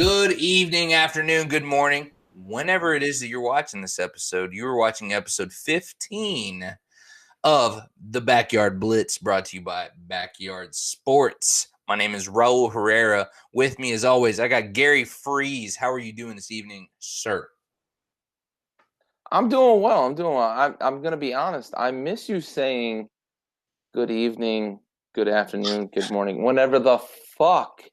Good evening, afternoon, good morning. Whenever it is that you're watching this episode, you are watching episode 15 of the Backyard Blitz, brought to you by Backyard Sports. My name is Raul Herrera. With me, as always, I got Gary Freeze. How are you doing this evening, sir? I'm doing well. I'm going to be honest. I miss you saying good evening, good afternoon, good morning, whenever the fuck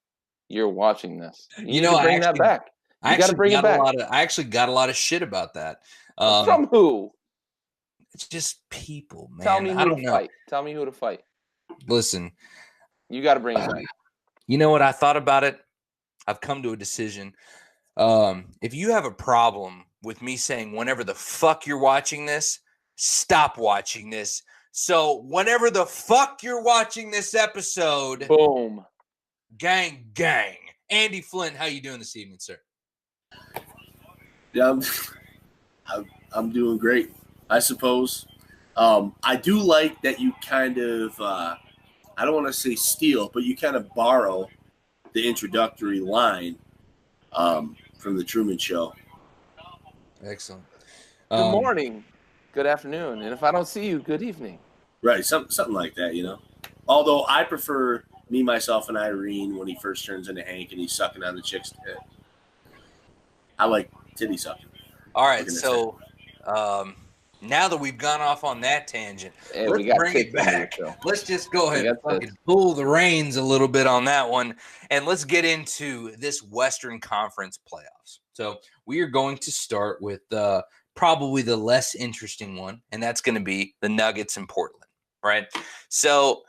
you're watching this. You need to bring that back. You got to bring it back. I actually got a lot of shit about that. From who? It's just people, man. Tell me I who don't to know. fight. Tell me who to fight. Listen, You got to bring it back. You know what? I thought about it. I've come to a decision. If you have a problem with me saying whenever the fuck you're watching this, stop watching this. So whenever the fuck you're watching this episode, boom, gang. Andy Flint, how you doing this evening, sir? Yeah, I'm doing great, I suppose. I do like that you kind of, I don't want to say steal, but you kind of borrow the introductory line from the Truman Show. Excellent. Good morning, good afternoon, and if I don't see you, good evening. Right, something like that, you know. Although I prefer Me, Myself, and Irene when he first turns into Hank and he's sucking on the chick's tit. I like titty sucking. All right, so now that we've gone off on that tangent, let's bring it back. Let's just go ahead and fucking pull the reins a little bit on that one, and let's get into this Western Conference playoffs. So we are going to start with probably the less interesting one, and that's going to be the Nuggets in Portland, right? So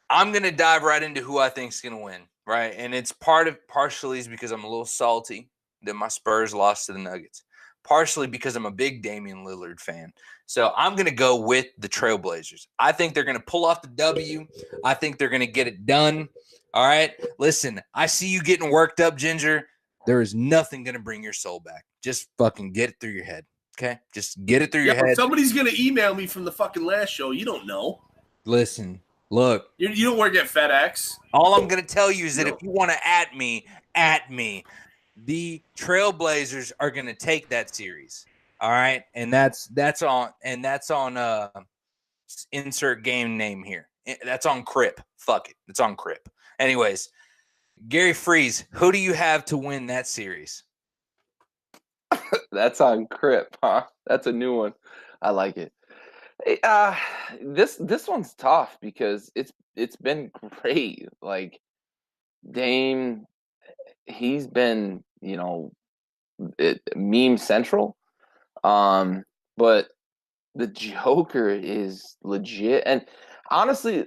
I'm going to dive right into who I think is going to win, right? And it's partially is because I'm a little salty that my Spurs lost to the Nuggets. Partially because I'm a big Damian Lillard fan. So I'm going to go with the Trailblazers. I think they're going to pull off the W. I think they're going to get it done. All right? Listen, I see you getting worked up, Ginger. There is nothing going to bring your soul back. Just fucking get it through your head, okay? Just get it through your head. Somebody's going to email me from the fucking last show. You don't know. Listen, look. You don't work at FedEx. All I'm going to tell you is that if you want to at me. The Trailblazers are going to take that series, all right, and that's on insert game name here. That's on Crip. Fuck it, it's on Crip. Anyways, Gary Freeze, who do you have to win that series? That's on Crip, huh? That's a new one. I like it. This one's tough because it's been great. Like Dame. He's been, meme central. But the Joker is legit. And honestly,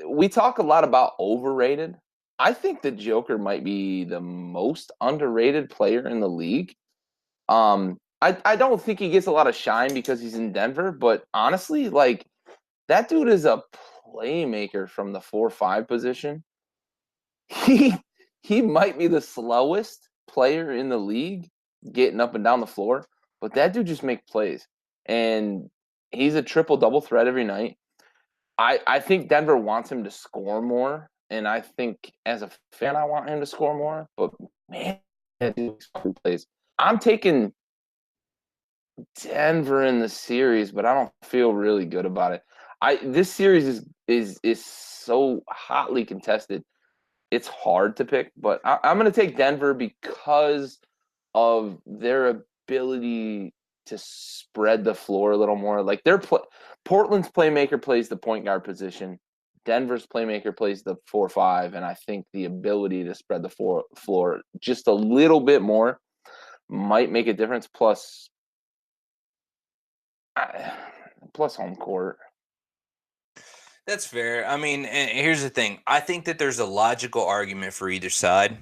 we talk a lot about overrated. I think the Joker might be the most underrated player in the league. I don't think he gets a lot of shine because he's in Denver, but honestly, like that dude is a playmaker from the 4-5 position. He might be the slowest player in the league getting up and down the floor, but that dude just makes plays. And he's a triple-double threat every night. I think Denver wants him to score more, and I think as a fan I want him to score more, but man, that dude plays. I'm taking Denver in the series, but I don't feel really good about it. This series is so hotly contested. It's hard to pick, but I'm going to take Denver because of their ability to spread the floor a little more. Like Portland's playmaker plays the point guard position. Denver's playmaker plays the 4-5, and I think the ability to spread the floor just a little bit more might make a difference. Plus home court. That's fair. I mean, here's the thing. I think that there's a logical argument for either side.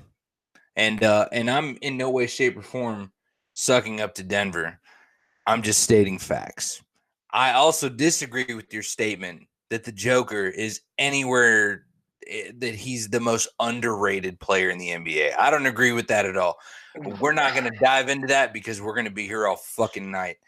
And I'm in no way, shape, or form sucking up to Denver. I'm just stating facts. I also disagree with your statement that the Joker is anywhere that he's the most underrated player in the NBA. I don't agree with that at all. We're not going to dive into that because we're going to be here all fucking night.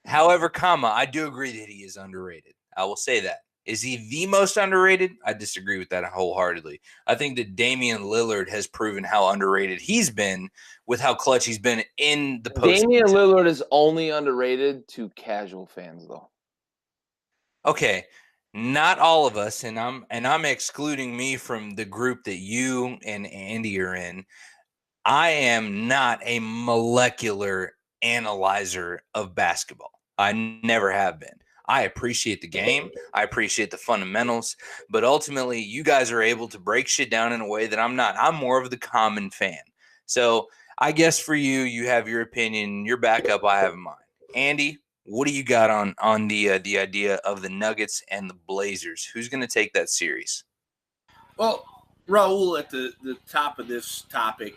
However, I do agree that he is underrated. I will say that. Is he the most underrated? I disagree with that wholeheartedly. I think that Damian Lillard has proven how underrated he's been with how clutch he's been in the postseason. Damian Lillard is only underrated to casual fans, though. Okay, not all of us, and I'm excluding me from the group that you and Andy are in. I am not a molecular analyzer of basketball. I never have been. I appreciate the game. I appreciate the fundamentals. But ultimately, you guys are able to break shit down in a way that I'm not. I'm more of the common fan. So I guess for you, you have your opinion, your backup, I have mine. Andy, what do you got on the idea of the Nuggets and the Blazers? Who's going to take that series? Well, Raul, at the top of this topic,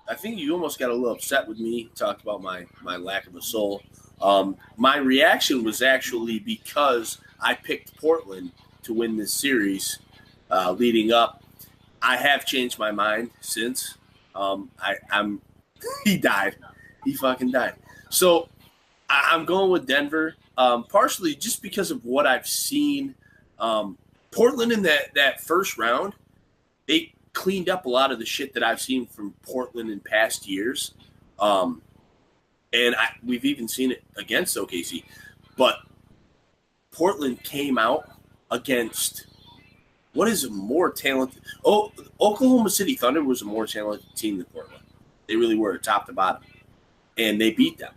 I think you almost got a little upset with me, talked about my lack of a soul. My reaction was actually because I picked Portland to win this series leading up. I have changed my mind since. He died. He fucking died. So I'm going with Denver, partially just because of what I've seen. Portland in that first round, they cleaned up a lot of the shit that I've seen from Portland in past years. And we've even seen it against OKC. But Portland came out against what is a more talented – Oklahoma City Thunder was a more talented team than Portland. They really were, top to bottom. And they beat them.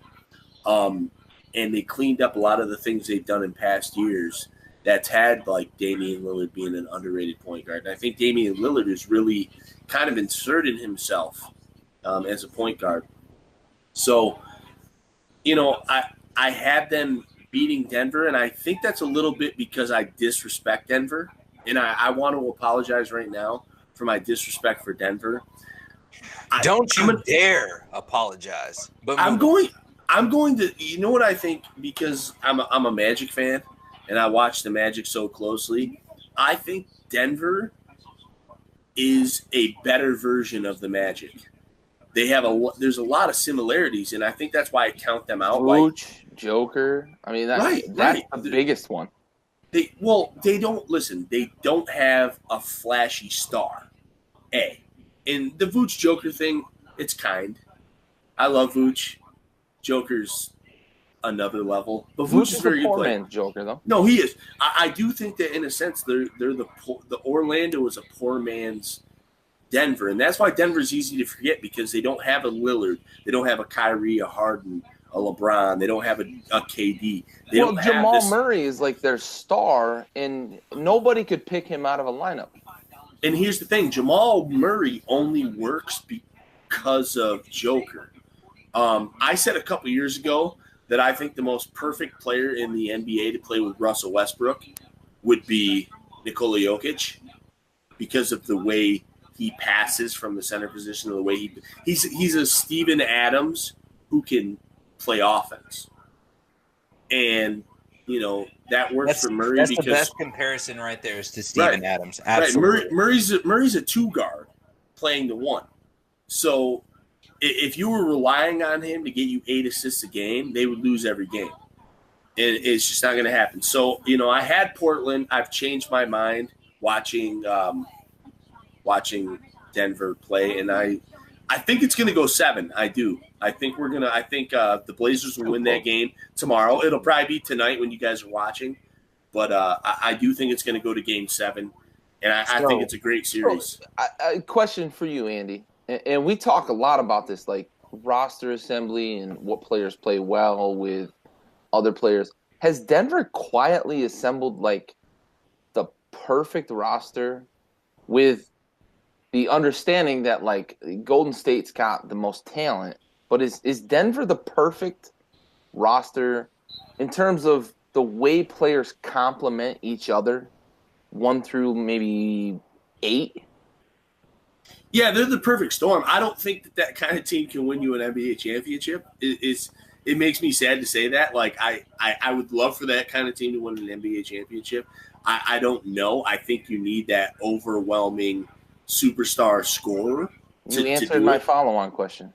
And they cleaned up a lot of the things they've done in past years that's had, like, Damian Lillard being an underrated point guard. And I think Damian Lillard has really kind of inserted himself as a point guard. So – I had them beating Denver, and I think that's a little bit because I disrespect Denver, and I want to apologize right now for my disrespect for Denver. Don't you dare apologize. But I'm going to. You know what I think? Because I'm a Magic fan, and I watch the Magic so closely. I think Denver is a better version of the Magic. They have there's a lot of similarities, and I think that's why I count them out. Vooch, Joker. I mean, that's the biggest one. They don't have a flashy star. And the Vooch Joker thing, it's kind. I love Vooch. Joker's another level, but Vooch is very good player. Joker though. No, he is. I do think that in a sense they're the Orlando is a poor man's Denver, and that's why Denver's easy to forget because they don't have a Lillard, they don't have a Kyrie, a Harden, a LeBron, they don't have a KD. Jamal Murray is like their star, and nobody could pick him out of a lineup. And here's the thing: Jamal Murray only works because of Joker. I said a couple years ago that I think the most perfect player in the NBA to play with Russell Westbrook would be Nikola Jokic because of the way he passes from the center position, the way he's a Steven Adams who can play offense, and that works for Murray. That's the best comparison right there is to Steven Adams. Absolutely, right. Murray's a two guard playing the one. So if you were relying on him to get you 8 assists a game, they would lose every game, and it's just not going to happen. So I had Portland. I've changed my mind watching Denver play, and I think it's going to go 7. I do. I think the Blazers will win that game tomorrow. It'll probably be tonight when you guys are watching, but I do think it's going to go to game 7, and I think it's a great series. A question for you, Andy, and we talk a lot about this, like roster assembly and what players play well with other players. Has Denver quietly assembled like the perfect roster with the understanding that like Golden State's got the most talent, but is Denver the perfect roster in terms of the way players complement each other 1 through maybe 8? Yeah, they're the perfect storm. I don't think that kind of team can win you an NBA championship. It makes me sad to say that. Like I would love for that kind of team to win an NBA championship. I don't know. I think you need that overwhelming superstar scorer. You answered my follow-on question.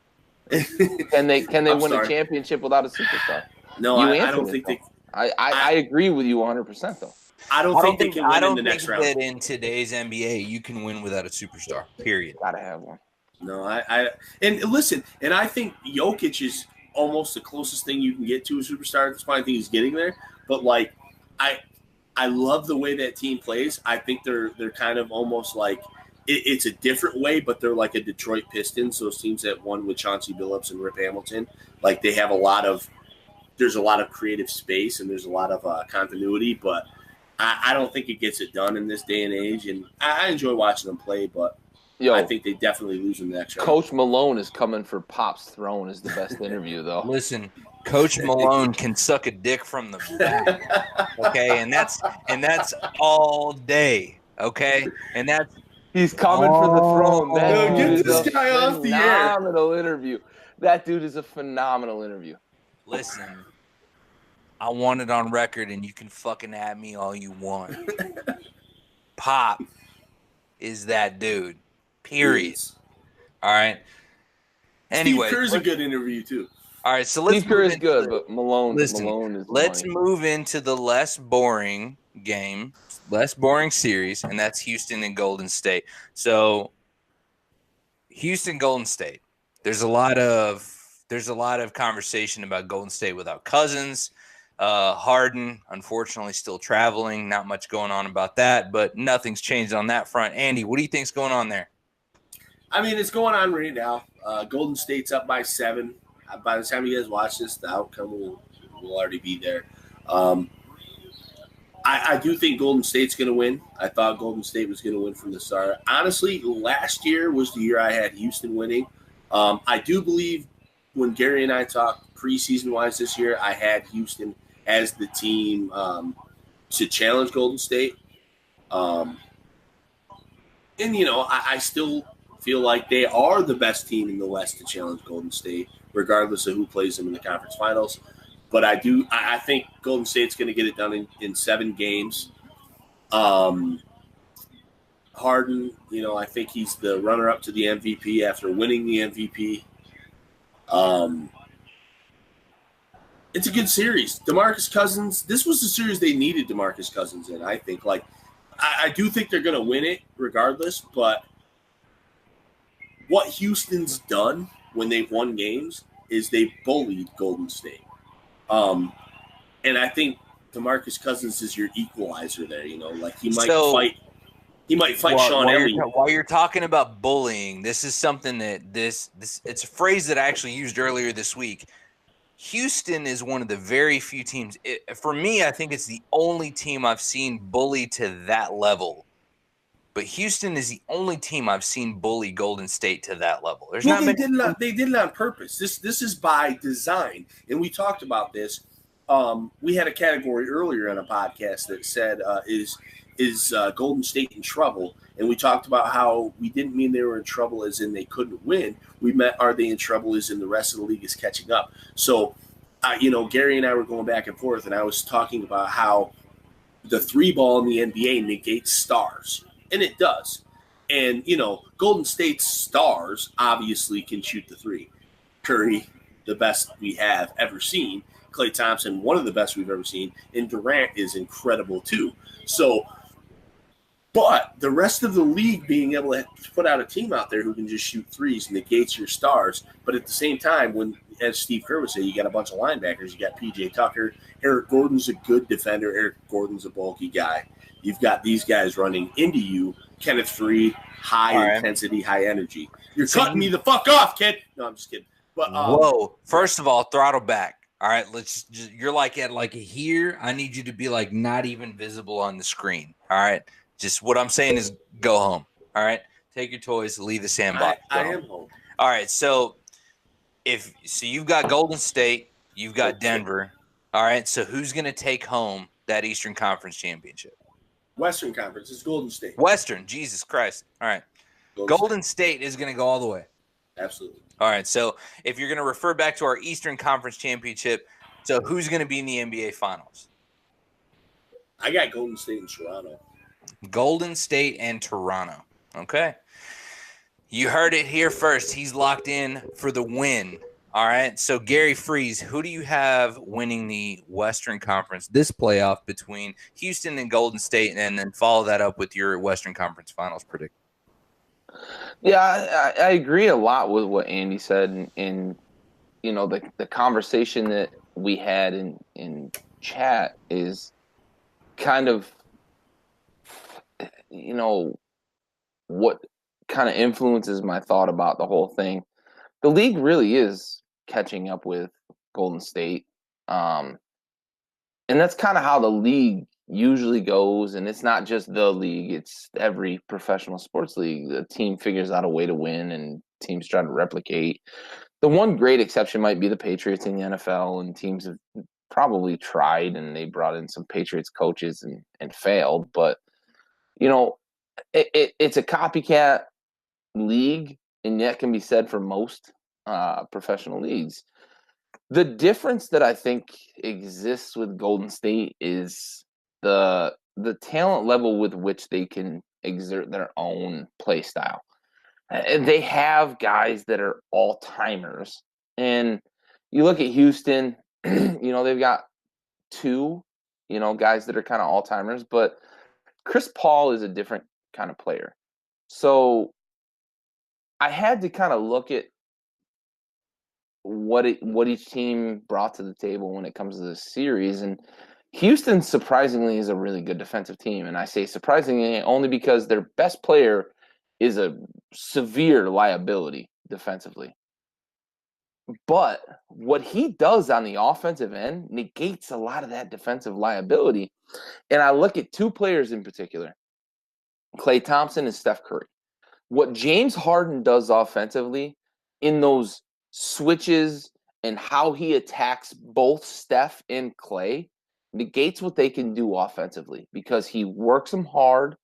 Can they win a championship without a superstar? No, I don't think they. I agree with you 100% though. I don't think they can win in the next round. That in today's NBA, you can win without a superstar. Period. Gotta have one. No, and listen, and I think Jokic is almost the closest thing you can get to a superstar. That's why I think he's getting there. But like, I love the way that team plays. I think they're kind of almost like it's a different way, but they're like a Detroit Pistons. Those teams that won with Chauncey Billups and Rip Hamilton, like they have there's a lot of creative space and there's a lot of continuity. But I don't think it gets it done in this day and age. And I enjoy watching them play, but I think they definitely lose in the next round. Coach Malone is coming for Pop's throne is the best interview, though. Listen, Coach Malone can suck a dick from the back, okay, and that's all day, okay, and that's he's coming for the throne. Get this guy off the air. Phenomenal interview. That dude is a phenomenal interview. Listen, I want it on record, and you can fucking at me all you want. Pop is that dude. Period. All right. Anyway, Steve Kerr's a good interview too. All right, so let's. Steve Kerr is good, but Malone is. Let's move into the less boring game, less boring series, and that's Houston and Golden State. So, Houston, Golden State. There's a lot of conversation about Golden State without Cousins. Harden, unfortunately, still traveling. Not much going on about that, but nothing's changed on that front. Andy, what do you think's going on there? I mean, it's going on right now. Golden State's up by 7. By the time you guys watch this, the outcome will already be there. I do think Golden State's going to win. I thought Golden State was going to win from the start. Honestly, last year was the year I had Houston winning. I do believe when Gary and I talked preseason-wise this year, I had Houston as the team to challenge Golden State. And, I still feel like they are the best team in the West to challenge Golden State, regardless of who plays them in the conference finals. But I think Golden State's going to get it done in 7 games. Harden, I think he's the runner-up to the MVP after winning the MVP. It's a good series. DeMarcus Cousins, this was the series they needed DeMarcus Cousins in, I think. Like, I do think they're going to win it regardless, but what Houston's done when they've won games is they bullied Golden State. And I think DeMarcus Cousins is your equalizer there, like he might fight Sean Elliott. While you're talking about bullying, this is something that it's a phrase that I actually used earlier this week. Houston is one of the very few teams. For me, I think it's the only team I've seen bully to that level. But Houston is the only team I've seen bully Golden State to that level. They did it on purpose. This is by design, and we talked about this. We had a category earlier on a podcast that said, "Is Golden State in trouble?" And we talked about how we didn't mean they were in trouble as in they couldn't win. We meant, are they in trouble as in the rest of the league is catching up. So, Gary and I were going back and forth, and I was talking about how the 3 ball in the NBA negates stars. And it does. And, Golden State's stars obviously can shoot the 3. Curry, the best we have ever seen. Klay Thompson, one of the best we've ever seen. And Durant is incredible too. So, but the rest of the league being able to put out a team out there who can just shoot 3s negates your stars. But at the same time, when, as Steve Kerr would say, you got a bunch of linebackers. You got P.J. Tucker. Eric Gordon's a good defender. Eric Gordon's a bulky guy. You've got these guys running into you. Kenneth Faried, high intensity, high energy. You're cutting me the fuck off, kid. No, I'm just kidding. But whoa! First of all, throttle back. All right, you're like at like here. I need you to be like not even visible on the screen. All right, just what I'm saying is go home. All right, take your toys, leave the sandbox. I am home. All right, so you've got Golden State, you've got Denver. All right, so who's gonna take home that Eastern Conference championship? Western Conference is Golden State. Western, Jesus Christ. All right. Golden State is going to go all the way. Absolutely. All right. So if you're going to refer back to our Eastern Conference championship, so who's going to be in the NBA Finals? I got Golden State and Toronto. Golden State and Toronto. Okay. You heard it here first. He's locked in for the win All right. So, Gary Freeze, who do you have winning the Western Conference, this playoff between Houston and Golden State, and then follow that up with your Western Conference Finals prediction? Yeah, I agree a lot with what Andy said. And you know, the conversation that we had in chat is kind of, you know, what kind of influences my thought about the whole thing. The league really is catching up with Golden State. And that's kind of how the league usually goes. And it's not just the league, it's every professional sports league. The team figures out a way to win and teams try to replicate. The one great exception might be the Patriots in the NFL, and teams have probably tried and they brought in some Patriots coaches and failed. But, you know, it's a copycat league, and that can be said for most professional leagues. The difference that I think exists with Golden State is the talent level with which they can exert their own play style. And they have guys that are all-timers. And you look at Houston, you know, they've got two, you know, guys that are kind of all-timers, but Chris Paul is a different kind of player. So I had to kind of look at what each team brought to the table when it comes to this series. And Houston, surprisingly, is a really good defensive team. And I say surprisingly only because their best player is a severe liability defensively. But what he does on the offensive end negates a lot of that defensive liability. And I look at two players in particular, Klay Thompson and Steph Curry. What James Harden does offensively in those switches and how he attacks both Steph and Klay negates what they can do offensively because he works them hard.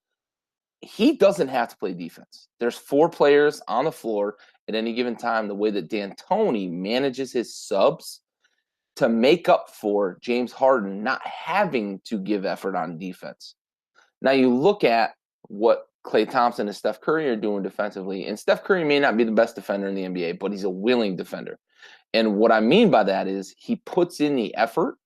He doesn't have to play defense. There's four players on the floor at any given time. The way that D'Antoni manages his subs to make up for James Harden not having to give effort on defense. Now you look at what Klay Thompson and Steph Curry are doing defensively, and Steph Curry may not be the best defender in the NBA, but he's a willing defender. And what I mean by that is he puts in the effort.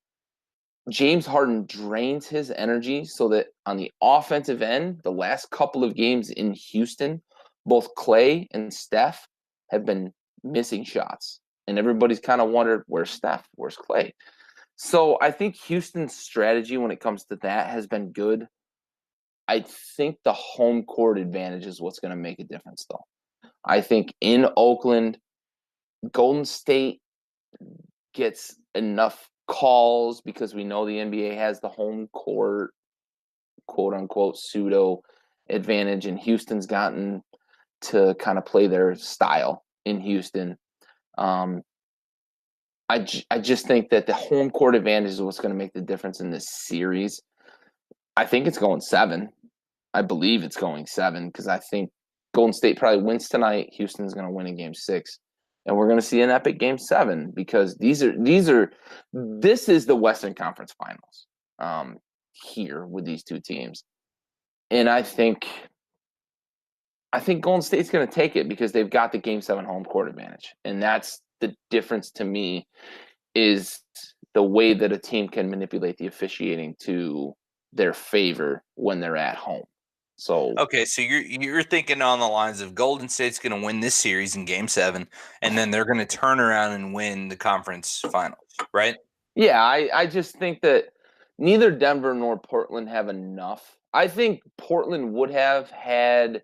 James Harden drains his energy so that on the offensive end, the last couple of games in Houston, both Klay and Steph have been missing shots. And everybody's kind of wondered, where's Steph? Where's Klay? So I think Houston's strategy when it comes to that has been good. I think the home court advantage is what's going to make a difference, though. I think in Oakland, Golden State gets enough calls because we know the NBA has the home court, quote unquote, pseudo advantage, and Houston's gotten to kind of play their style in Houston. I just think that the home court advantage is what's going to make the difference in this series. I think it's going 7. I believe it's going 7 because I think Golden State probably wins tonight. Houston's going to win in Game 6. And we're going to see an epic Game 7 because this is the Western Conference Finals here with these two teams. And I think Golden State's going to take it because they've got the Game 7 home court advantage. And that's the difference to me is the way that a team can manipulate the officiating to their favor when they're at home. So okay, so you're thinking on the lines of Golden State's going to win this series in Game 7, and then they're going to turn around and win the conference finals, right? Yeah, I just think that neither Denver nor Portland have enough. I think Portland would have had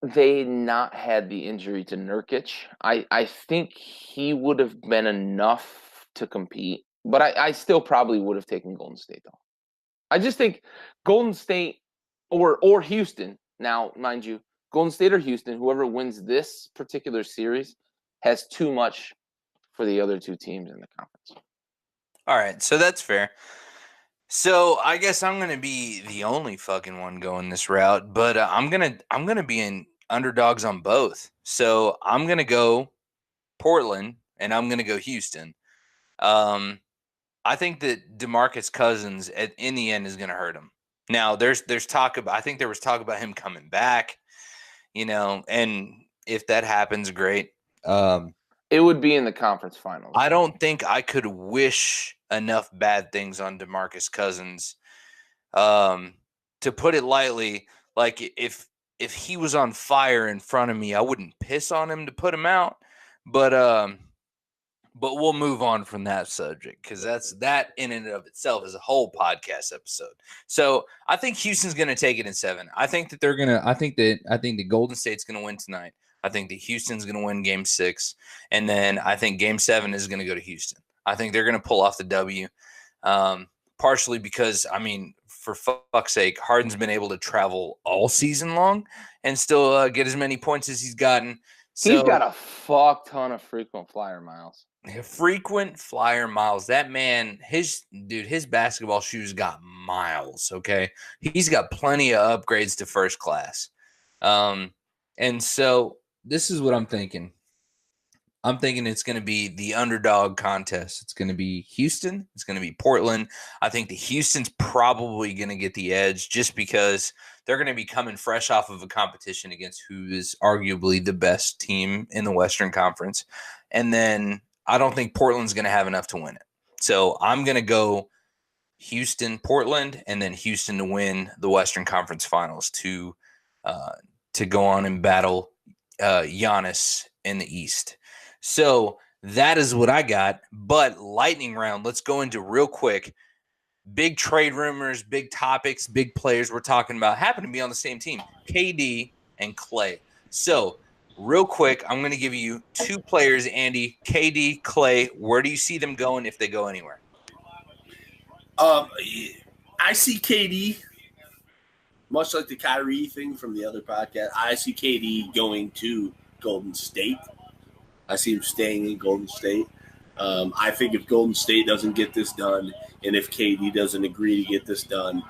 they not had the injury to Nurkic. I think he would have been enough to compete, but I still probably would have taken Golden State, though. I just think Golden State or Houston, now, mind you, Golden State or Houston, whoever wins this particular series has too much for the other two teams in the conference. All right, so that's fair. So I guess I'm going to be the only fucking one going this route, but I'm gonna be in underdogs on both. So I'm going to go Portland and I'm going to go Houston. I think that DeMarcus Cousins in the end is going to hurt him. Now there's talk about, I think there was talk about him coming back, you know, and if that happens, great. It would be in the conference finals. I don't think I could wish enough bad things on DeMarcus Cousins. To put it lightly, like if he was on fire in front of me, I wouldn't piss on him to put him out. But we'll move on from that subject because that in and of itself is a whole podcast episode. So I think Houston's going to take it in 7. I think that I think the Golden State's going to win tonight. I think that Houston's going to win Game 6, and then I think Game 7 is going to go to Houston. I think they're going to pull off the W, partially because for fuck's sake, Harden's been able to travel all season long and still get as many points as he's gotten. So, he's got a fuck ton of frequent flyer miles. Frequent flyer miles. That man, his basketball shoes got miles, okay? He's got plenty of upgrades to first class. And so this is what I'm thinking. I'm thinking it's going to be the underdog contest. It's going to be Houston. It's going to be Portland. I think the Houston's probably going to get the edge just because they're going to be coming fresh off of a competition against who is arguably the best team in the Western Conference. And then I don't think Portland's going to have enough to win it. So I'm going to go Houston, Portland, and then Houston to win the Western Conference Finals to go on and battle Giannis in the East. So that is what I got. But lightning round, let's go into real quick. Big trade rumors, big topics, big players we're talking about happen to be on the same team, KD and Klay. So real quick, I'm going to give you 2 players, Andy, KD, Klay. Where do you see them going if they go anywhere? I see KD, much like the Kyrie thing from the other podcast, I see KD going to Golden State. I see him staying in Golden State. I think if Golden State doesn't get this done, and if KD doesn't agree to get this done,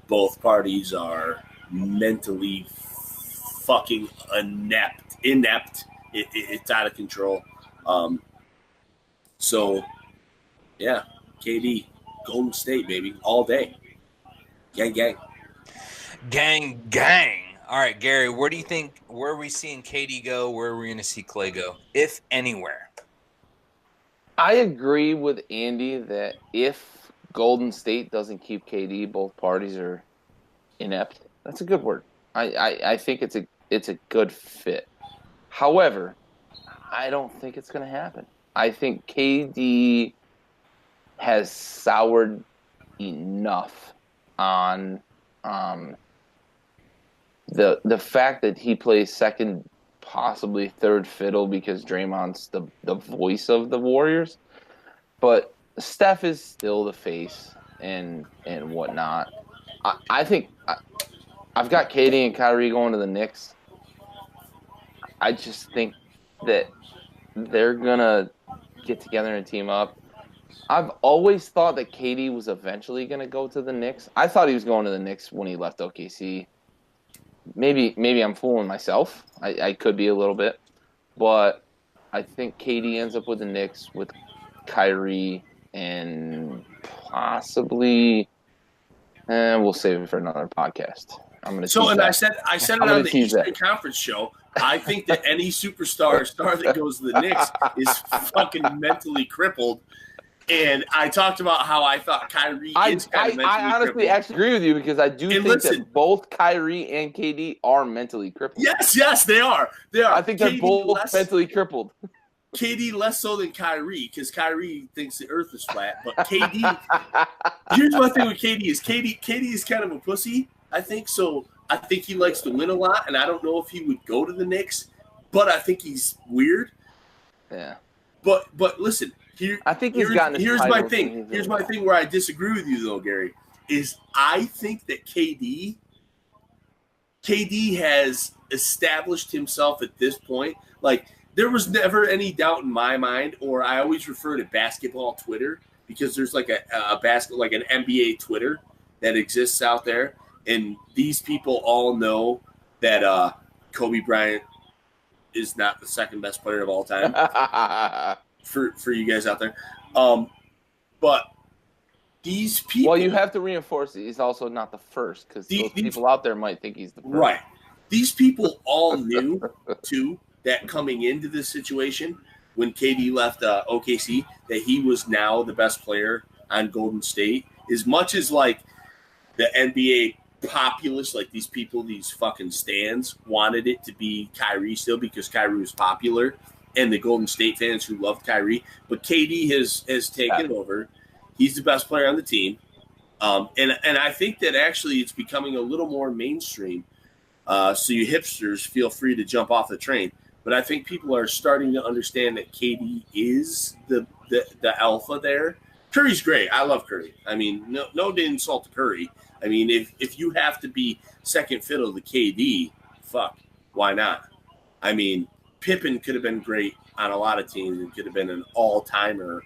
both parties are mentally fucking inept. It's out of control. So, yeah, KD, Golden State, baby, all day. Gang, gang. Gang, gang. All right, Gary, where are we seeing KD go? Where are we going to see Klay go, if anywhere? I agree with Andy that if Golden State doesn't keep KD, both parties are inept. That's a good word. I think it's a good fit. However, I don't think it's going to happen. I think KD has soured enough on the fact that he plays second, possibly third fiddle because Draymond's the voice of the Warriors. But Steph is still the face and whatnot. I think I've got KD and Kyrie going to the Knicks. I just think that they're going to get together and team up. I've always thought that KD was eventually going to go to the Knicks. I thought he was going to the Knicks when he left OKC. Maybe I'm fooling myself. I could be a little bit. But I think KD ends up with the Knicks with Kyrie and possibly we'll save it for another podcast. I said it on the Eastern Conference show. I think that any star that goes to the Knicks is fucking mentally crippled. And I talked about how I thought Kyrie is kind of mentally crippled. I honestly actually agree with you because I do think that both Kyrie and KD are mentally crippled. Yes, they are. I think they're both mentally crippled. KD less so than Kyrie because Kyrie thinks the earth is flat. But KD, here's my thing with KD is KD is kind of a pussy, I think. So I think he likes to win a lot, and I don't know if he would go to the Knicks, but I think he's weird. Yeah. But listen, I think he's gotten here's my thing. Here's my thing where I disagree with you though, Gary, is I think that KD has established himself at this point. Like there was never any doubt in my mind, or I always refer to basketball Twitter because there's like a basketball, like an NBA Twitter that exists out there. And these people all know that Kobe Bryant is not the second best player of all time for you guys out there. But these people... Well, you have to reinforce it. He's also not the first because those people out there might think he's the first. Right. These people all knew, too, that coming into this situation when KD left OKC, that he was now the best player on Golden State. As much as like the NBA populace, like these people, these fucking stands wanted it to be Kyrie still because Kyrie was popular, and the Golden State fans who loved Kyrie. But KD has taken over. He's the best player on the team. And I think that actually it's becoming a little more mainstream. So you hipsters feel free to jump off the train. But I think people are starting to understand that KD is the alpha there. Curry's great. I love Curry. I mean, no to insult to Curry. I mean, if you have to be second fiddle to KD, fuck, why not? I mean, Pippen could have been great on a lot of teams and could have been an all-timer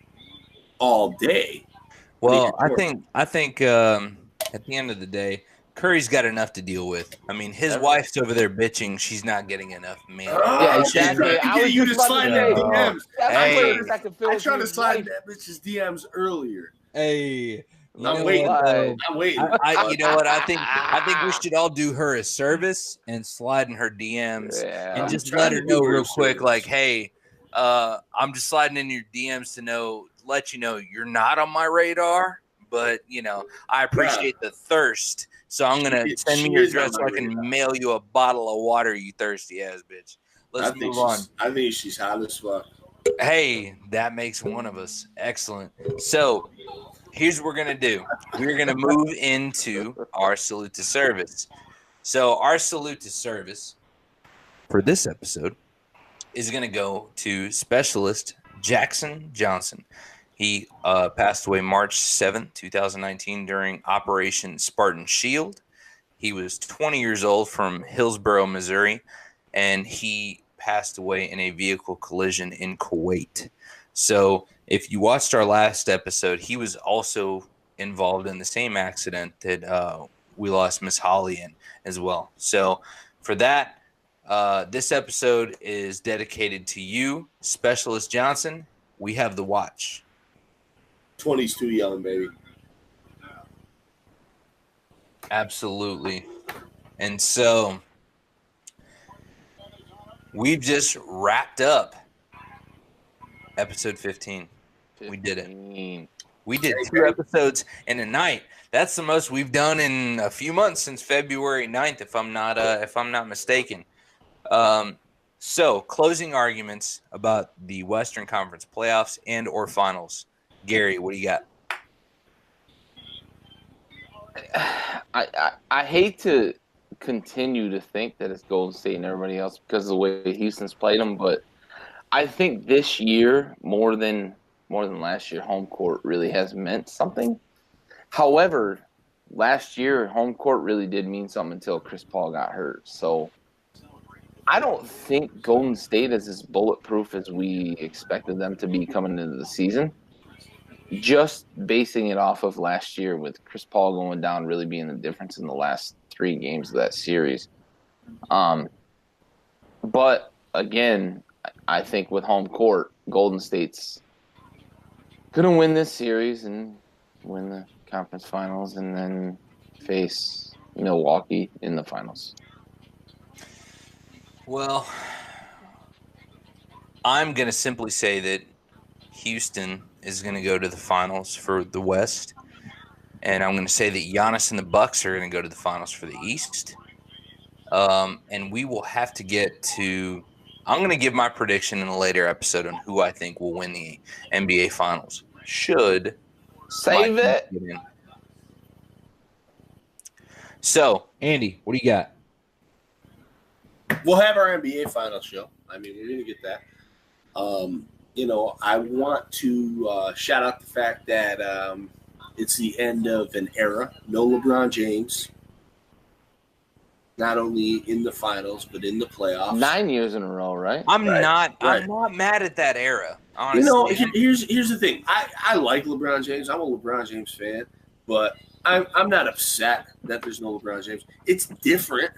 all day. Well, I think at the end of the day, Curry's got enough to deal with. I mean, his wife's over there bitching. She's not getting enough mail. Yeah, exactly. I was just sliding that DMs. I tried to slide that bitch's DMs earlier. Hey, I'm waiting. I'm waiting. You know what? I think we should all do her a service and slide in her DMs and just let her know real quick, like, hey, I'm just sliding in your DMs to let you know you're not on my radar, but I appreciate the thirst. So I'm gonna send me your address so I can mail you a bottle of water, you thirsty ass bitch. Let's move on. I think she's hot as fuck. Hey, that makes one of us. Excellent. So here's what we're gonna do. We're gonna move into our salute to service. So our salute to service for this episode is gonna go to Specialist Jackson Johnson. He passed away March 7th, 2019 during Operation Spartan Shield. He was 20 years old from Hillsborough, Missouri, and he passed away in a vehicle collision in Kuwait. So if you watched our last episode, he was also involved in the same accident that we lost Miss Holly in as well. So for that, this episode is dedicated to you, Specialist Johnson. We have the watch. 20's too young, baby. Absolutely. And so we've just wrapped up episode 15. We did it. We did 2 episodes in a night. That's the most we've done in a few months since February 9th, if I'm not mistaken. So closing arguments about the Western Conference playoffs and or finals. Gary, what do you got? I hate to continue to think that it's Golden State and everybody else because of the way Houston's played them, but I think this year more than last year, home court really has meant something. However, last year home court really did mean something until Chris Paul got hurt. So I don't think Golden State is as bulletproof as we expected them to be coming into the season. Just basing it off of last year with Chris Paul going down really being the difference in the last 3 games of that series. But again, I think with home court, Golden State's going to win this series and win the conference finals and then face Milwaukee in the finals. Well, I'm going to simply say that Houston is going to go to the finals for the West, and I'm going to say that Giannis and the Bucks are going to go to the finals for the East. And we will have to get to – I'm going to give my prediction in a later episode on who I think will win the NBA Finals. Should save it. So, Andy, what do you got? We'll have our NBA Finals show. I mean, we're going to get that. I want to shout out the fact that it's the end of an era. No LeBron James. Not only in the finals, but in the playoffs. 9 years in a row, right? I'm not mad at that era, honestly. Here's the thing. I like LeBron James. I'm a LeBron James fan, but I'm not upset that there's no LeBron James. It's different.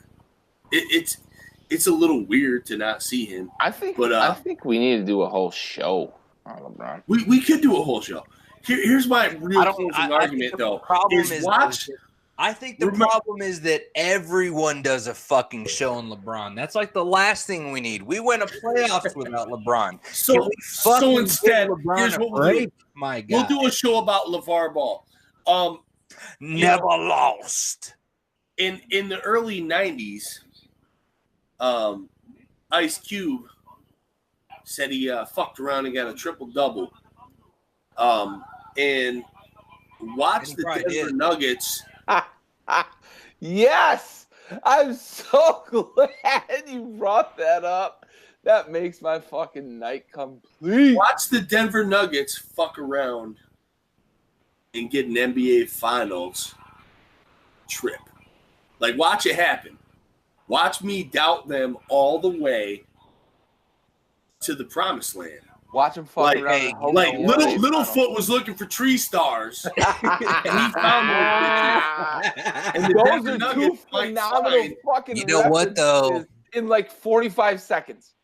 It's a little weird to not see him. I think we need to do a whole show on LeBron. We could do a whole show. Here's my real closing argument, though. I think the problem is that everyone does a fucking show on LeBron. That's like the last thing we need. We went to playoffs without LeBron. So instead, here's what we'll do. My God. We'll do a show about LeVar Ball. Never lost. In the early 90s, Ice Cube said he fucked around and got a triple-double. And watch the Denver Nuggets. Yes, I'm so glad you brought that up. That makes my fucking night complete. Watch the Denver Nuggets fuck around and get an NBA Finals trip. Like, watch it happen. Watch me doubt them all the way to the promised land. Watch him fuck around. Like Littlefoot was looking for tree stars, and he found those bitches. And those are two phenomenal fucking. You know what though? In like 45 seconds.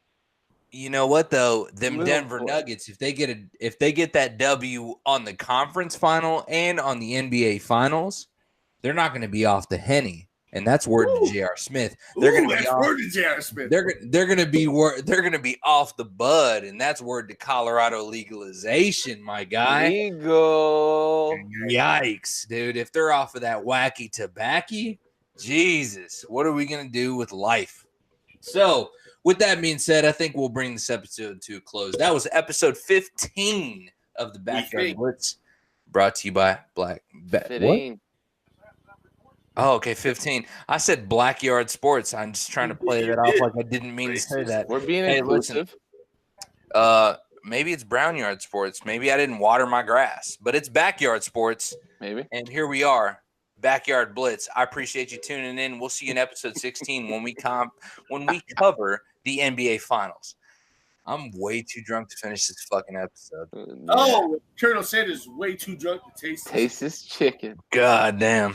You know what though? Them Denver Nuggets, if they get that W on the conference final and on the NBA Finals, they're not going to be off the Henny. And that's word to J.R. Smith. They're going to be off. Word to J.R. Smith. They're going to be off the bud, and that's word to Colorado legalization, my guy. Legal. Yikes, dude! If they're off of that wacky tobacco, Jesus, what are we going to do with life? So, with that being said, I think we'll bring this episode to a close. That was episode 15 of the Backyard Blitz, brought to you by Black. What? Oh, okay, 15. I said Blackyard Sports. I'm just trying to play that off like I didn't mean to say that. We're being inclusive. Listen, maybe it's Brownyard Sports. Maybe I didn't water my grass, but it's Backyard Sports. Maybe. And here we are, Backyard Blitz. I appreciate you tuning in. We'll see you in episode 16 when we cover the NBA Finals. I'm way too drunk to finish this fucking episode. Oh, Colonel Sanders is way too drunk to taste this chicken. God damn.